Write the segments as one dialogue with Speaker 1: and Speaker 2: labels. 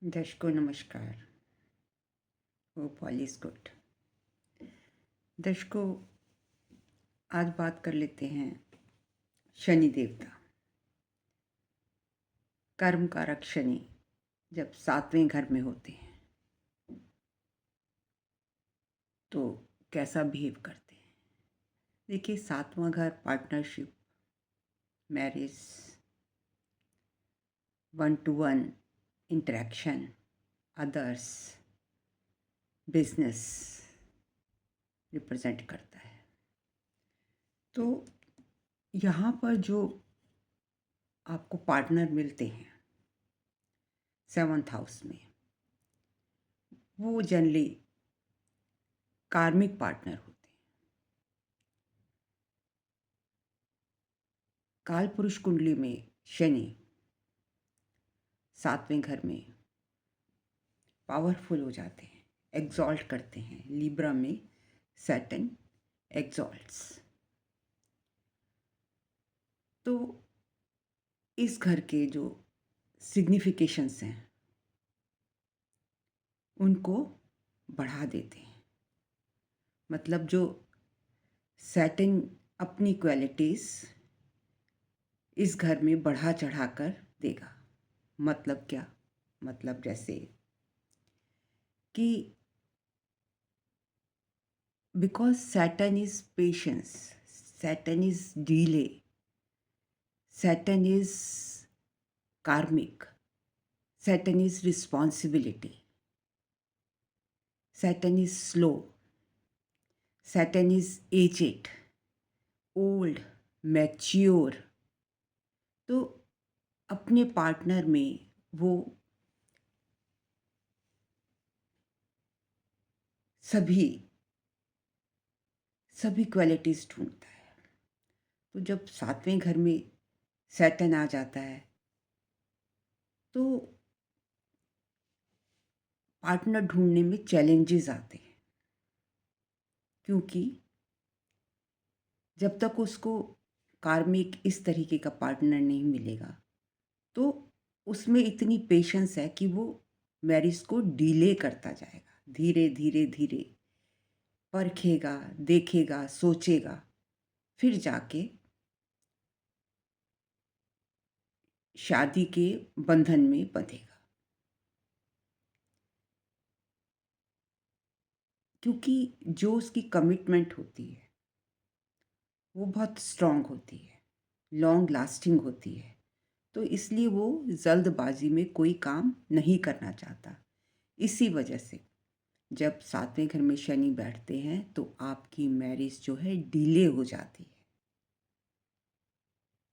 Speaker 1: दर्शकों नमस्कार। Hope all is good. दर्शकों, आज बात कर लेते हैं शनि देवता, कर्म कारक शनि जब 7वें घर में होते हैं तो कैसा बिहेव करते हैं। देखिए, 7वां घर partnership, marriage, one two one interaction, others, business represent करता है। तो यहाँ पर जो आपको पार्टनर मिलते हैं 7th हाउस में, वो जनरली कार्मिक पार्टनर होते हैं। काल पुरुष कुंडली में शनि 7वें घर में पावरफुल हो जाते हैं, एग्जॉल्ट करते हैं। लिब्रा में सैटर्न एग्जॉल्ट्स। तो इस घर के जो सिग्निफिकेशंस हैं उनको बढ़ा देते हैं। मतलब जो सैटर्न अपनी क्वालिटीज़ इस घर में बढ़ा चढ़ा कर देगा। मतलब क्या? मतलब जैसे कि because Saturn is patience, Saturn is delay, Saturn is karmic, Saturn is responsibility, Saturn is slow, Saturn is aged, old, mature. तो अपने पार्टनर में वो सभी सभी क्वालिटीज़ ढूंढता है। तो जब 7वें घर में सैटर्न आ जाता है तो पार्टनर ढूंढने में चैलेंजेस आते हैं, क्योंकि जब तक उसको कार्मिक इस तरीके का पार्टनर नहीं मिलेगा तो उसमें इतनी पेशेंस है कि वो मैरिज को डिले करता जाएगा। धीरे धीरे धीरे परखेगा, देखेगा, सोचेगा, फिर जाके शादी के बंधन में बंधेगा। क्योंकि जो उसकी कमिटमेंट होती है वो बहुत स्ट्रांग होती है, लॉन्ग लास्टिंग होती है। तो इसलिए वो जल्दबाजी में कोई काम नहीं करना चाहता। इसी वजह से जब 7वें घर में शनि बैठते हैं तो आपकी मैरिज जो है डिले हो जाती है।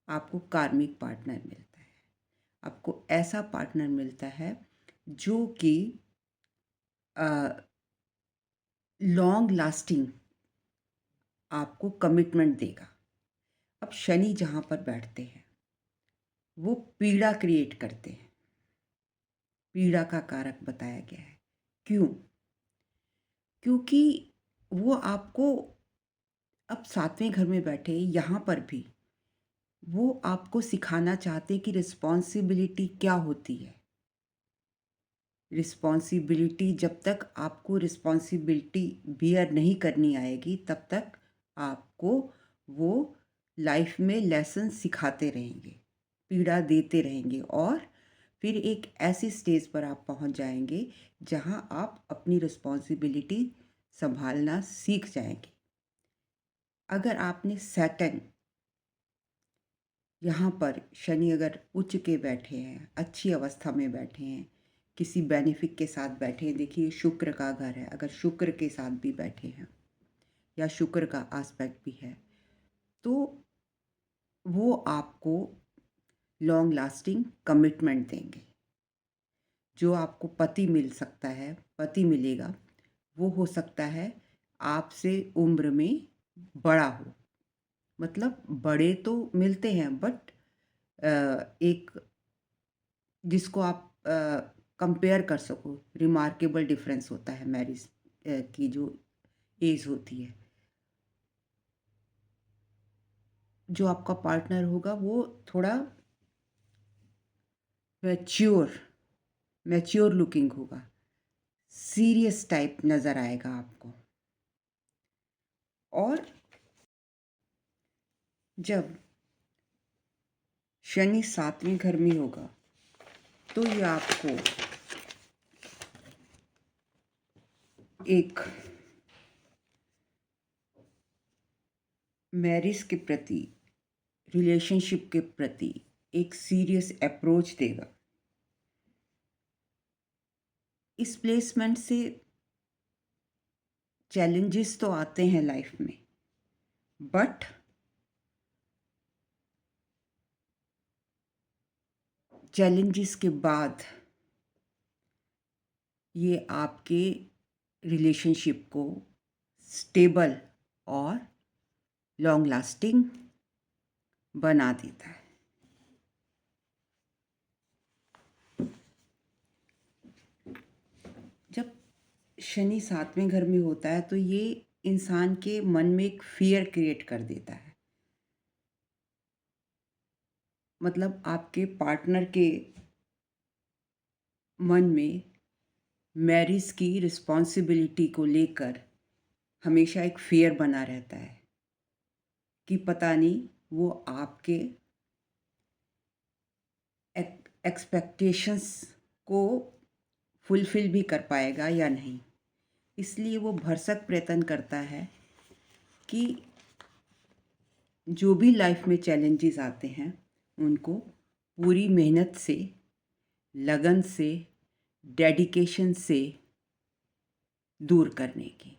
Speaker 1: आपको कार्मिक पार्टनर मिलता है, आपको ऐसा पार्टनर मिलता है जो कि लॉन्ग लास्टिंग आपको कमिटमेंट देगा। अब शनि जहाँ पर बैठते हैं वो पीड़ा क्रिएट करते हैं, पीड़ा का कारक बताया गया है। क्यों? क्योंकि वो आपको अब 7वें घर में बैठे यहाँ पर भी वो आपको सिखाना चाहते हैं कि रिस्पॉन्सिबिलिटी क्या होती है। रिस्पॉन्सिबिलिटी, जब तक आपको रिस्पॉन्सिबिलिटी बियर नहीं करनी आएगी तब तक आपको वो लाइफ में लेसन सिखाते रहेंगे, पीड़ा देते रहेंगे, और फिर एक ऐसी स्टेज पर आप पहुंच जाएंगे जहां आप अपनी रिस्पॉन्सिबिलिटी संभालना सीख जाएंगे। अगर आपने सैटर्न यहाँ पर शनि अगर उच्च के बैठे हैं, अच्छी अवस्था में बैठे हैं, किसी बेनिफिक के साथ बैठे हैं, देखिए शुक्र का घर है, अगर शुक्र के साथ भी बैठे हैं या शुक्र का आस्पेक्ट भी है तो वो आपको लॉन्ग लास्टिंग कमिटमेंट देंगे। जो आपको पति मिल सकता है, पति मिलेगा, वो हो सकता है आपसे उम्र में बड़ा हो। मतलब बड़े तो मिलते हैं बट एक जिसको आप कंपेयर कर सको, रिमार्केबल डिफरेंस होता है मैरिज की जो एज होती है। जो आपका पार्टनर होगा वो थोड़ा मैच्योर मैच्योर लुकिंग होगा, सीरियस टाइप नज़र आएगा आपको। और जब शनि 7वें घर में होगा तो ये आपको एक मैरिज के प्रति, रिलेशनशिप के प्रति एक सीरियस अप्रोच देगा। इस प्लेसमेंट से चैलेंजेस तो आते हैं लाइफ में, बट चैलेंजेस के बाद ये आपके रिलेशनशिप को स्टेबल और लॉन्ग लास्टिंग बना देता है। जब शनि 7वें घर में होता है तो ये इंसान के मन में एक फियर क्रिएट कर देता है। मतलब आपके पार्टनर के मन में मैरिज की रिस्पॉन्सिबिलिटी को लेकर हमेशा एक फियर बना रहता है कि पता नहीं वो आपके एक्सपेक्टेशंस को फुलफ़िल भी कर पाएगा या नहीं। इसलिए वो भरसक प्रयत्न करता है कि जो भी लाइफ में चैलेंजेस आते हैं उनको पूरी मेहनत से, लगन से, डेडिकेशन से दूर करने की।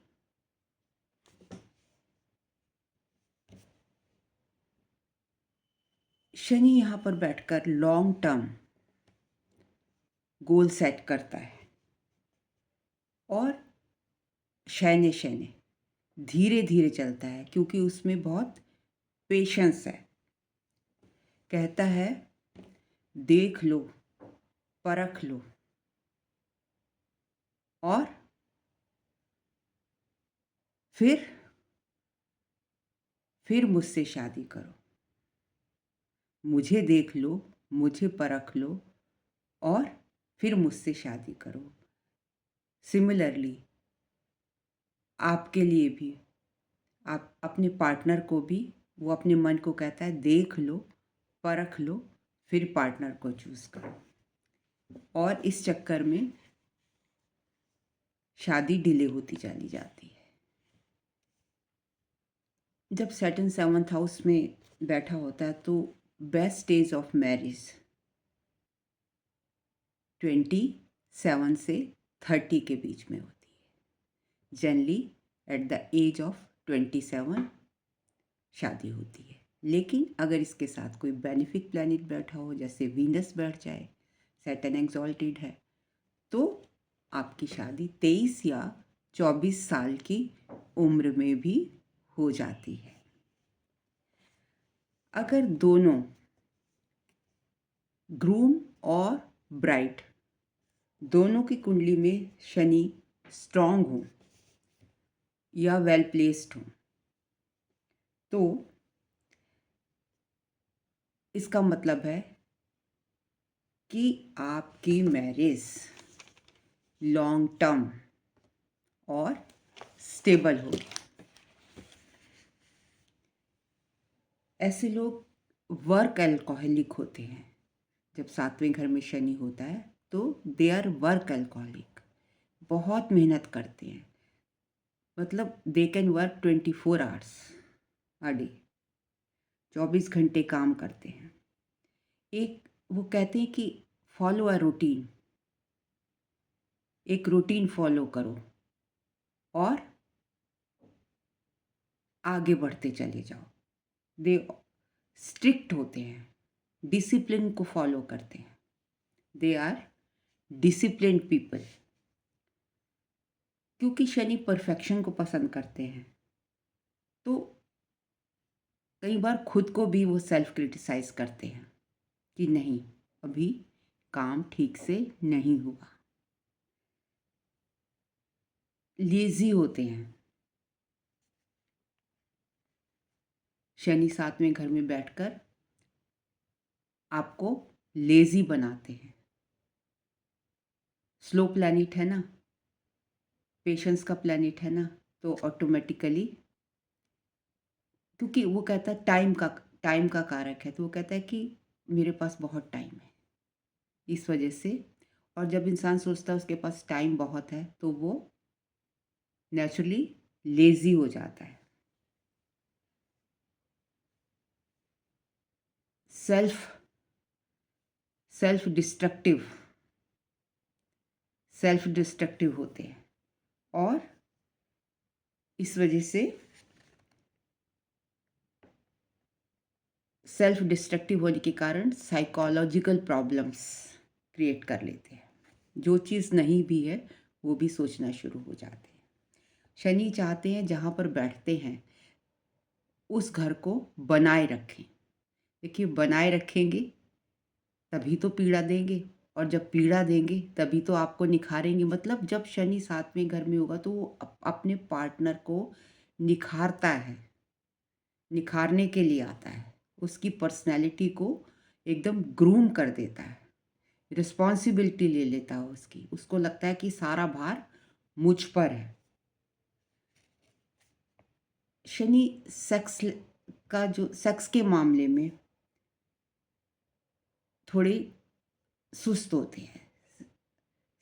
Speaker 1: शनि यहाँ पर बैठकर लॉन्ग टर्म गोल सेट करता है और शयने शयने धीरे धीरे चलता है, क्योंकि उसमें बहुत पेशेंस है। कहता है देख लो, परख लो और फिर मुझसे शादी करो। मुझे देख लो, मुझे परख लो और फिर मुझसे शादी करो। सिमिलरली आपके लिए भी, आप अपने पार्टनर को भी वो अपने मन को कहता है देख लो, परख लो, फिर पार्टनर को चूज़ करो। और इस चक्कर में शादी डिले होती चली जाती है। जब सैटर्न 7th हाउस में बैठा होता है तो बेस्ट स्टेज ऑफ मैरिज 27 से 30 के बीच में होती है। Generally at the age of 27 शादी होती है। लेकिन अगर इसके साथ कोई बेनिफिक प्लैनेट बैठा हो, जैसे वीनस बैठ जाए, सैटर्न एक्सॉल्टेड है, तो आपकी शादी 23 या 24 साल की उम्र में भी हो जाती है। अगर दोनों ग्रूम और ब्राइड दोनों की कुंडली में शनि स्ट्रांग हो या वेल प्लेस्ड हो तो इसका मतलब है कि आपकी मैरिज लॉन्ग टर्म और स्टेबल होगी। ऐसे लोग वर्क एल्कोहलिक होते हैं। जब 7वें घर में शनि होता है तो दे आर वर्क एल्कोहलिक, बहुत मेहनत करते हैं। मतलब they can work 24 hours a day, 24 घंटे काम करते हैं। एक वो कहते हैं कि फॉलो अ रूटीन, एक रूटीन फॉलो करो और आगे बढ़ते चले जाओ। दे स्ट्रिक्ट होते हैं, डिसिप्लिन को फॉलो करते हैं। They are disciplined people. क्योंकि शनि परफेक्शन को पसंद करते हैं तो कई बार खुद को भी वो सेल्फ क्रिटिसाइज करते हैं कि नहीं, अभी काम ठीक से नहीं हुआ। लेजी होते हैं। शनि 7वें घर में बैठकर आपको लेजी बनाते हैं। स्लो प्लैनेट है ना, पेशेंस का प्लैनेट है ना, तो ऑटोमेटिकली, क्योंकि वो कहता है टाइम का कारक है, तो वो कहता है कि मेरे पास बहुत टाइम है, इस वजह से। और जब इंसान सोचता है उसके पास टाइम बहुत है, तो वो नेचुरली लेज़ी हो जाता है। Self self destructive self destructive होते हैं, और इस वजह से सेल्फ डिस्ट्रक्टिव होने के कारण साइकोलॉजिकल प्रॉब्लम्स क्रिएट कर लेते हैं। जो चीज़ नहीं भी है वो भी सोचना शुरू हो जाते हैं। शनि चाहते हैं जहाँ पर बैठते हैं उस घर को बनाए रखें। देखिए, बनाए रखेंगे तभी तो पीड़ा देंगे, और जब पीड़ा देंगे तभी तो आपको निखारेंगे। मतलब जब शनि 7वें घर में होगा तो वो अपने पार्टनर को निखारता है, निखारने के लिए आता है, उसकी पर्सनैलिटी को एकदम ग्रूम कर देता है, रिस्पॉन्सिबिलिटी ले लेता है उसकी। उसको लगता है कि सारा भार मुझ पर है। शनि सेक्स के मामले में थोड़े सुस्त होते हैं,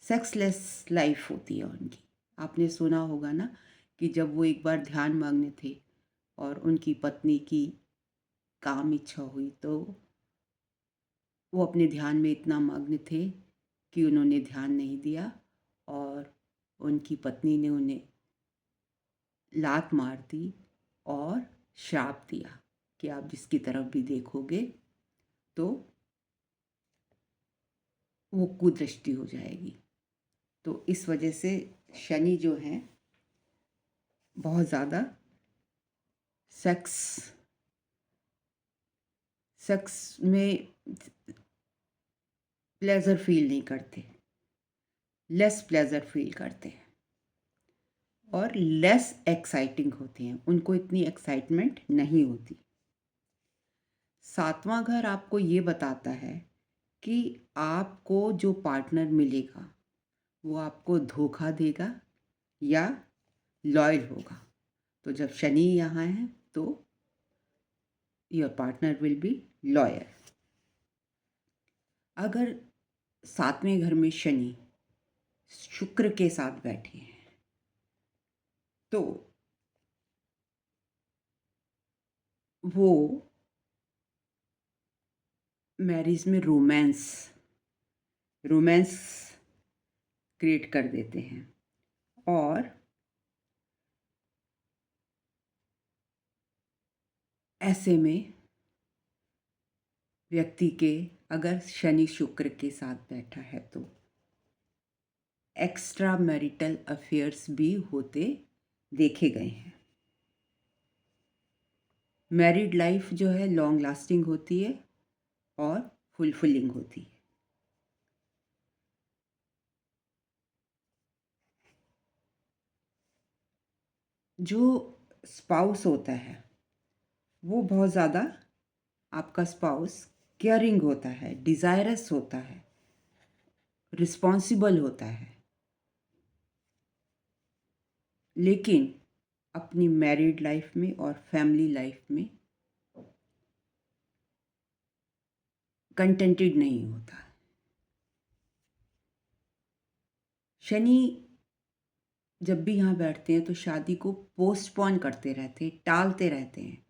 Speaker 1: सेक्सलेस लाइफ होती है उनकी। आपने सुना होगा ना कि जब वो एक बार ध्यान मग्न थे और उनकी पत्नी की काम इच्छा हुई, तो वो अपने ध्यान में इतना मग्न थे कि उन्होंने ध्यान नहीं दिया, और उनकी पत्नी ने उन्हें लात मार दी और श्राप दिया कि आप जिसकी तरफ भी देखोगे तो वो कुदृष्टि हो जाएगी। तो इस वजह से शनि जो हैं बहुत ज़्यादा सेक्स सेक्स में प्लेजर फील नहीं करते, लेस प्लेजर फील करते हैं, और लेस एक्साइटिंग होते हैं, उनको इतनी एक्साइटमेंट नहीं होती। 7वां घर आपको ये बताता है कि आपको जो पार्टनर मिलेगा वो आपको धोखा देगा या लॉयल होगा। तो जब शनि यहाँ है तो your partner will be loyal. अगर 7वें घर में शनि शुक्र के साथ बैठे हैं तो वो मैरिज में रोमांस क्रिएट कर देते हैं। और ऐसे में व्यक्ति के, अगर शनि शुक्र के साथ बैठा है तो एक्स्ट्रा मैरिटल अफेयर्स भी होते देखे गए हैं। मैरिड लाइफ जो है लॉन्ग लास्टिंग होती है और फुलफिलिंग होती है। जो स्पाउस होता है वो बहुत ज़्यादा, आपका स्पाउस केयरिंग होता है, डिज़ायरस होता है, रिस्पॉन्सिबल होता है, लेकिन अपनी मैरिड लाइफ में और फैमिली लाइफ में कंटेंटेड नहीं होता। शनि जब भी यहाँ बैठते हैं तो शादी को पोस्टपोन करते रहते हैं, टालते रहते हैं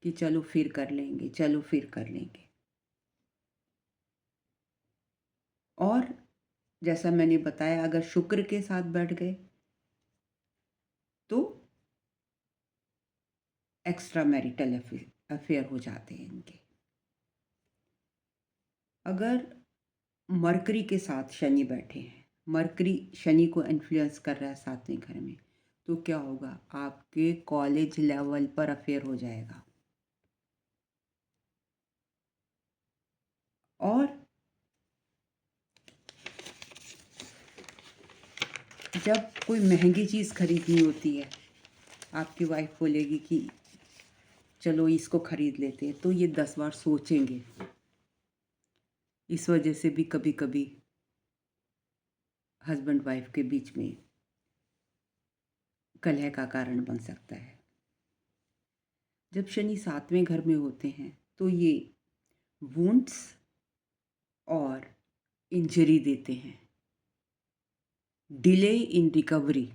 Speaker 1: कि चलो फिर कर लेंगे, चलो फिर कर लेंगे। और जैसा मैंने बताया, अगर शुक्र के साथ बैठ गए तो एक्स्ट्रा मैरिटल अफेयर हो जाते हैं इनके। अगर मरकरी के साथ शनि बैठे हैं, मरकरी शनि को इन्फ्लुएंस कर रहा है 7वें घर में, तो क्या होगा, आपके कॉलेज लेवल पर अफेयर हो जाएगा। और जब कोई महंगी चीज़ खरीदनी होती है, आपकी वाइफ बोलेगी कि चलो इसको खरीद लेते हैं, तो ये 10 बार सोचेंगे। इस वजह से भी कभी कभी हस्बैंड वाइफ के बीच में कलह का कारण बन सकता है। जब शनि 7वें घर में होते हैं तो ये वुंड्स और इंजरी देते हैं, डिले इन रिकवरी।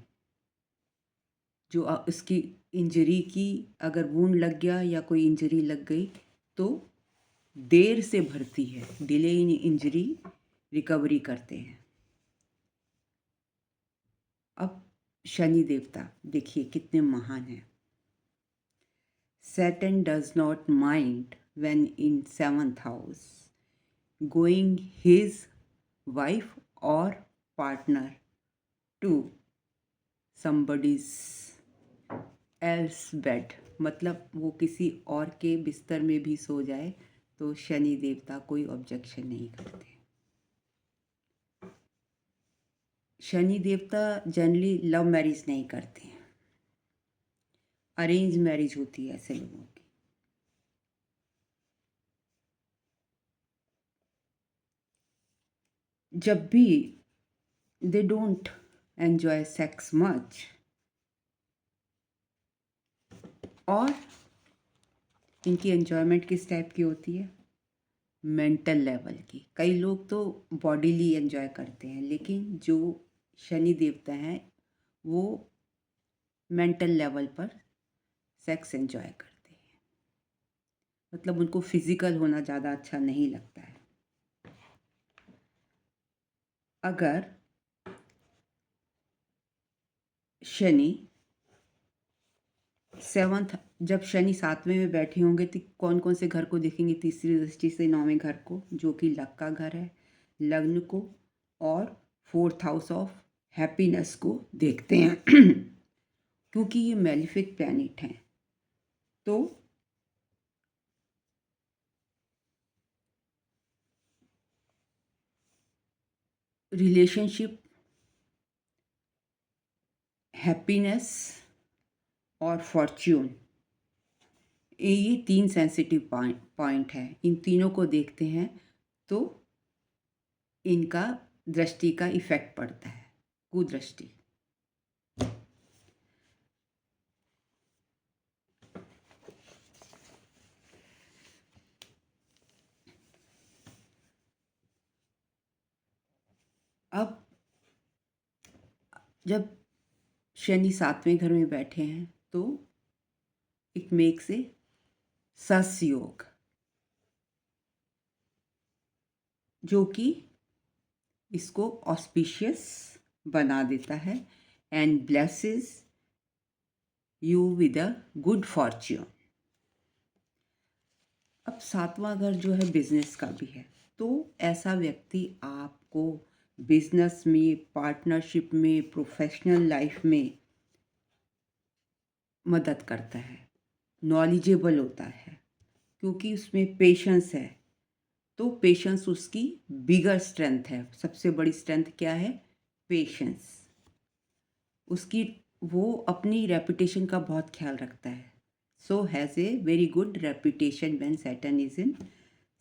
Speaker 1: जो उसकी इंजरी की, अगर वुंड लग गया या कोई इंजरी लग गई तो देर से भरती है, डिले इन इंजरी रिकवरी करते हैं। अब शनि देवता देखिए कितने महान हैं। Saturn does not mind when in 7th house, going his wife or partner to somebody's else bed, मतलब वो किसी और के बिस्तर में भी सो जाए तो शनि देवता कोई ऑब्जेक्शन नहीं करते। शनि देवता जनरली लव मैरिज नहीं करते हैं, अरेंज मैरिज होती है ऐसे लोगों की। जब भी they don't enjoy sex much, और इनकी एंजॉयमेंट किस टाइप की होती है, मेंटल लेवल की। कई लोग तो बॉडीली एंजॉय करते हैं, लेकिन जो शनि देवता हैं वो मेंटल लेवल पर सेक्स एंजॉय करते हैं, मतलब उनको फिजिकल होना ज़्यादा अच्छा नहीं लगता है। अगर शनि 7th, जब शनि 7वें में बैठे होंगे तो कौन कौन से घर को देखेंगे, तीसरी दृष्टि से 9वें घर को, जो कि लक का घर है, लग्न को, और 4th हाउस ऑफ हैप्पीनेस को देखते हैं क्योंकि ये मैलिफिक प्लैनेट हैं। तो रिलेशनशिप, हैप्पीनेस और फॉर्च्यून, ये 3 सेंसिटिव पॉइंट है। इन तीनों को देखते हैं तो इनका दृष्टि का इफेक्ट पड़ता है, कुदृष्टि। अब जब शनि 7वें घर में बैठे हैं तो इट मेक्स ए सस योग, जो कि इसको ऑस्पिशियस बना देता है and blesses you with a good Fortune. अब 7वां घर जो है बिजनेस का भी है, तो ऐसा व्यक्ति आपको बिजनेस में, पार्टनरशिप में, प्रोफेशनल लाइफ में मदद करता है, नॉलेजेबल होता है, क्योंकि उसमें पेशेंस है। तो पेशेंस उसकी बिगर स्ट्रेंथ है। सबसे बड़ी स्ट्रेंथ क्या है, पेशेंस। उसकी, वो अपनी रेपुटेशन का बहुत ख्याल रखता है। So has a very good reputation when Saturn is in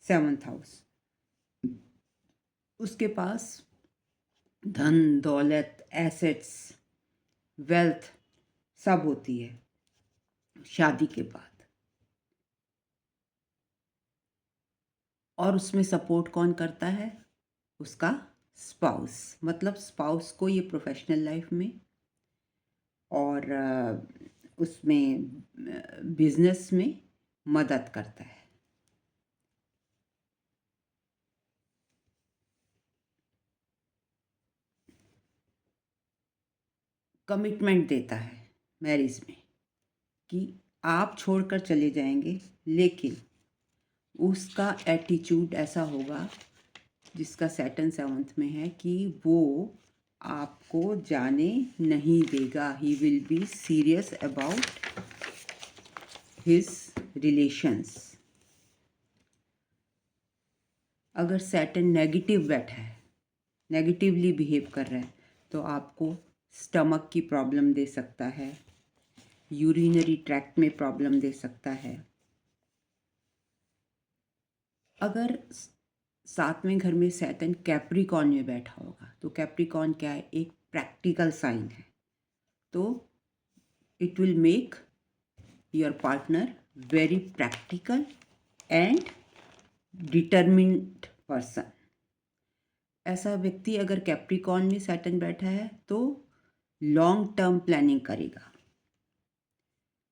Speaker 1: 7th house. उसके पास धन दौलत, एसेट्स, वेल्थ सब होती है शादी के बाद। और उसमें सपोर्ट कौन करता है, उसका स्पाउस। मतलब स्पाउस को ये प्रोफेशनल लाइफ में और उसमें बिजनेस में मदद करता है। कमिटमेंट देता है मैरिज में कि आप छोड़कर चले जाएंगे, लेकिन उसका एटीट्यूड ऐसा होगा, जिसका सैटर्न 7th में है, कि वो आपको जाने नहीं देगा। ही will be serious about his relations. अगर सैटर्न नेगेटिव बैठा है, नेगेटिवली बिहेव कर रहा है, तो आपको स्टमक की प्रॉब्लम दे सकता है, यूरिनरी ट्रैक्ट में प्रॉब्लम दे सकता है। अगर 7वें घर में सैटर्न कैप्रिकॉर्न में बैठा होगा, तो कैप्रिकॉर्न क्या है? एक प्रैक्टिकल साइन है। तो it will make your partner very practical and determined person. ऐसा व्यक्ति अगर कैप्रिकॉर्न में सैटर्न बैठा है तो लॉन्ग टर्म प्लानिंग करेगा।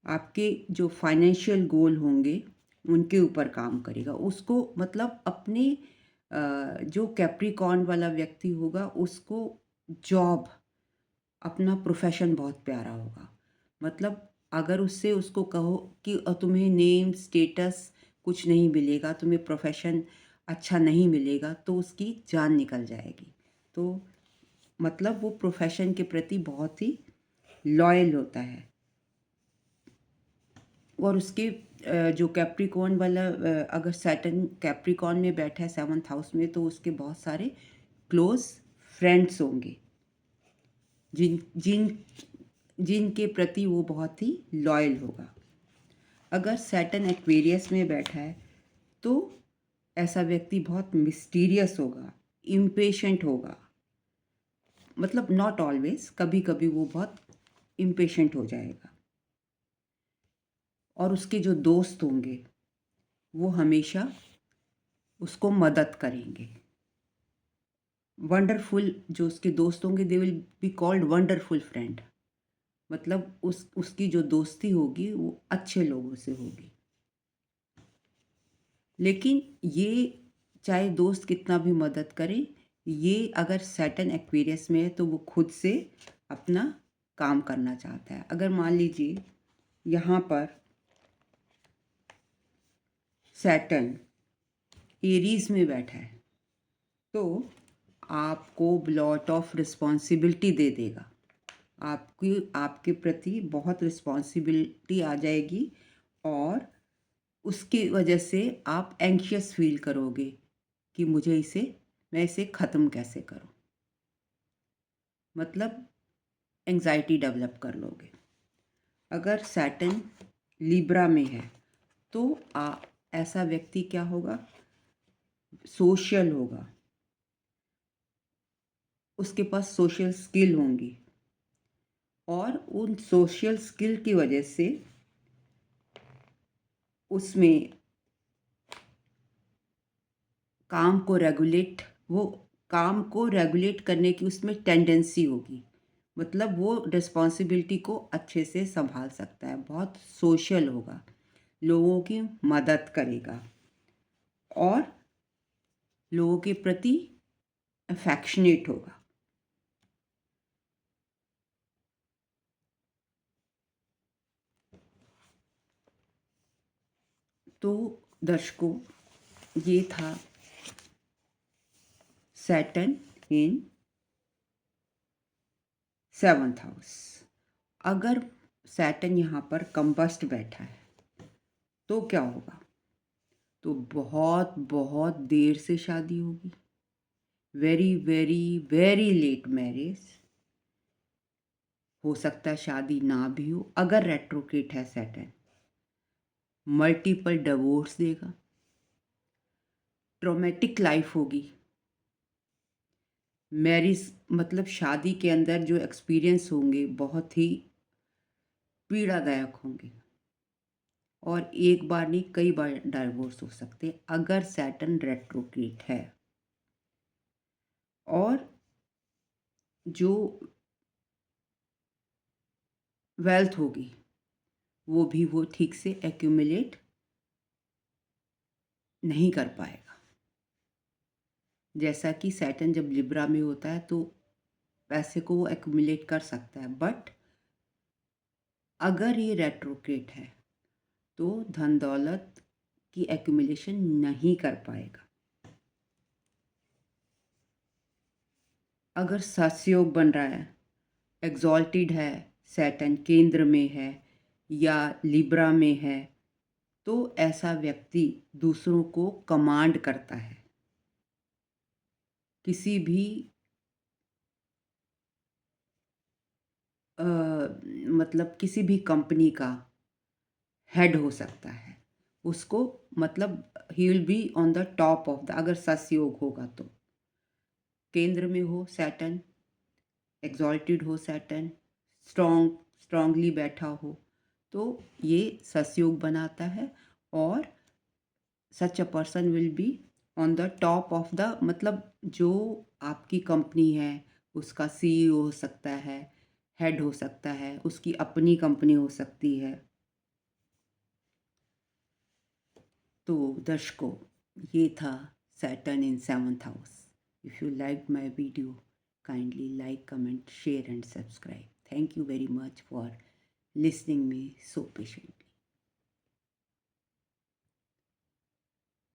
Speaker 1: आपके जो फाइनेंशियल गोल होंगे उनके ऊपर काम करेगा। उसको मतलब अपने जो कैप्रिकॉर्न वाला व्यक्ति होगा उसको जॉब, अपना प्रोफेशन बहुत प्यारा होगा। मतलब अगर उससे उसको कहो कि तुम्हें नेम स्टेटस कुछ नहीं मिलेगा, तुम्हें प्रोफेशन अच्छा नहीं मिलेगा, तो उसकी जान निकल जाएगी। तो मतलब वो प्रोफेशन के प्रति बहुत ही लॉयल होता है। और उसके जो कैप्रिकॉर्न वाला अगर सैटर्न कैप्रिकॉर्न में बैठा है 7th हाउस में, तो उसके बहुत सारे क्लोज फ्रेंड्स होंगे जिन जिन जिनके प्रति वो बहुत ही लॉयल होगा। अगर सैटर्न एक्वेरियस में बैठा है तो ऐसा व्यक्ति बहुत मिस्टीरियस होगा, इम्पेशेंट होगा। मतलब नॉट ऑलवेज, कभी कभी वो बहुत इम्पेशेंट हो जाएगा। और उसके जो दोस्त होंगे वो हमेशा उसको मदद करेंगे। वंडरफुल जो उसके दोस्त होंगे they will be called wonderful friend. मतलब उसकी जो दोस्ती होगी वो अच्छे लोगों से होगी। लेकिन ये चाहे दोस्त कितना भी मदद करे, ये अगर सैटर्न एक्वेरियस में है तो वो खुद से अपना काम करना चाहता है। अगर मान लीजिए यहाँ पर सैटर्न एरीज में बैठा है तो आपको लॉट ऑफ रिस्पॉन्सिबिलिटी दे देगा। आपके प्रति बहुत रिस्पॉन्सिबिलिटी आ जाएगी और उसकी वजह से आप एंग्शियस फील करोगे कि मैं इसे ख़त्म कैसे करूं। मतलब एंजाइटी डेवलप कर लोगे। अगर सैटर्न लिब्रा में है तो ऐसा व्यक्ति क्या होगा? सोशल होगा, उसके पास सोशल स्किल होंगी और उन सोशल स्किल की वजह से उसमें वो काम को रेगुलेट करने की उसमें टेंडेंसी होगी। मतलब वो रिस्पॉन्सिबिलिटी को अच्छे से संभाल सकता है, बहुत सोशल होगा, लोगों की मदद करेगा और लोगों के प्रति अफेक्शनेट होगा। तो दर्शकों, ये था सैटर्न इन 7th हाउस। अगर सैटर्न यहाँ पर कंबस्ट बैठा है तो क्या होगा? तो बहुत बहुत देर से शादी होगी, very very very late marriage. हो सकता है शादी ना भी हो। अगर रेट्रोकेट है सैटर्न, मल्टीपल डिवोर्स देगा, ट्रॉमेटिक लाइफ होगी। मैरिज मतलब शादी के अंदर जो एक्सपीरियंस होंगे बहुत ही पीड़ादायक होंगे और एक बार नहीं कई बार डाइवोर्स हो सकते हैं अगर सैटर्न रेट्रोकेट है। और जो वेल्थ होगी वो ठीक से एक्यूमुलेट नहीं कर पाएगा। जैसा कि सैटर्न जब लिब्रा में होता है तो पैसे को वो एक्यूमुलेट कर सकता है, बट अगर ये रेट्रोकेट है तो धन दौलत की एक्यूमुलेशन नहीं कर पाएगा। अगर सत्सयोग बन रहा है, एग्जॉल्टेड है, सैटर्न केंद्र में है या लिब्रा में है, तो ऐसा व्यक्ति दूसरों को कमांड करता है। किसी भी मतलब किसी भी कंपनी का हेड हो सकता है। उसको मतलब he will be on the top of the, अगर सस्य योग होगा तो केंद्र में हो सैटर्न, एग्जॉल्टेड हो सैटर्न, स्ट्रांगली बैठा हो, तो ये ससयोग बनाता है। और such a person will be on the top of the, मतलब जो आपकी कंपनी है उसका सीईओ हो सकता है, हेड हो सकता है, उसकी अपनी कंपनी हो सकती है। तो दर्शकों, ये था Saturn in 7th house. If you like my video, kindly like, comment, share and subscribe. Thank you very much for listening me so patiently.